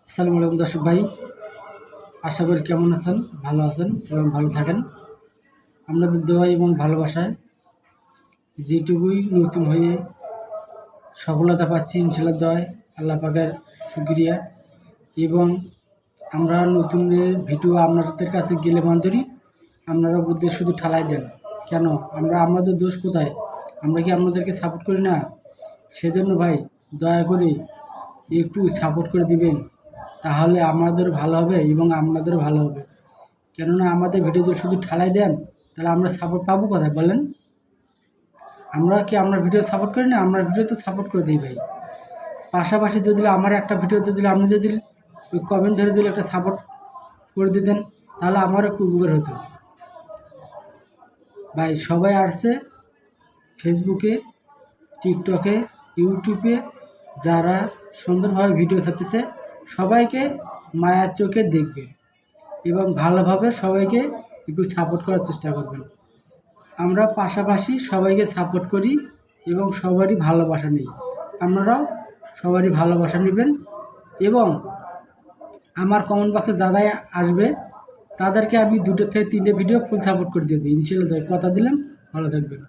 আসসালামু আলাইকুম দর্শক ভাই, আশা করি কেমন আছেন, ভালো আছেন এবং ভালো থাকেন। আপনাদের দোয়া এবং ভালোবাসায় যেটুকুই নতুন হয়ে সফলতা পাচ্ছি ইনশাল্লাহ দোয়ায় আল্লাহ পাকের শুকরিয়া। এবং আমরা নতুনদের ভিডিও আপনাদের কাছে গেলে বান্ধরি আপনারা বলতে শুধু ঠালাই দেন কেন? আমাদের দোষ কোথায়? আমরা কি আপনাদেরকে সাপোর্ট করি না? সেজন্য ভাই দয়া করে একটু সাপোর্ট করে দিবেন, তাহলে আমাদেরও ভালো হবে এবং আপনাদেরও ভালো হবে। কেননা আমাদের ভিডিও যদি শুধু ঠালাই দেন তাহলে আমরা সাপোর্ট পাবো কোথায় বলেন? আমরা কি আপনার ভিডিও সাপোর্ট করি না? আমরা ভিডিও তো সাপোর্ট করে দিই ভাই। পাশাপাশি যদি আমার একটা ভিডিওতে দিলে আপনি যদি ওই কমেন্ট ধরে যদি একটা সাপোর্ট করে দিতেন তাহলে আমারও একটু উপকার হতো ভাই। সবাই আসছে ফেসবুকে, টিকটকে, ইউটিউবে, যারা সুন্দরভাবে ভিডিও ছাড়তেছে সবাইকে মায়ার চোখে দেখবে এবং ভালোভাবে সবাইকে একটু সাপোর্ট করার চেষ্টা করবেন। আমরা পাশাপাশি সবাইকে সাপোর্ট করি এবং সবারই ভালোবাসা নিই। আপনারাও সবারই ভালোবাসা নেবেন এবং আমার কমেন্ট বক্সে যারাই আসবে তাদেরকে আমি 2 থেকে 3টে ভিডিও ফুল সাপোর্ট করে দিয়ে দিই ইনশাল্লাহ। কথা দিলাম, ভালো থাকবেন।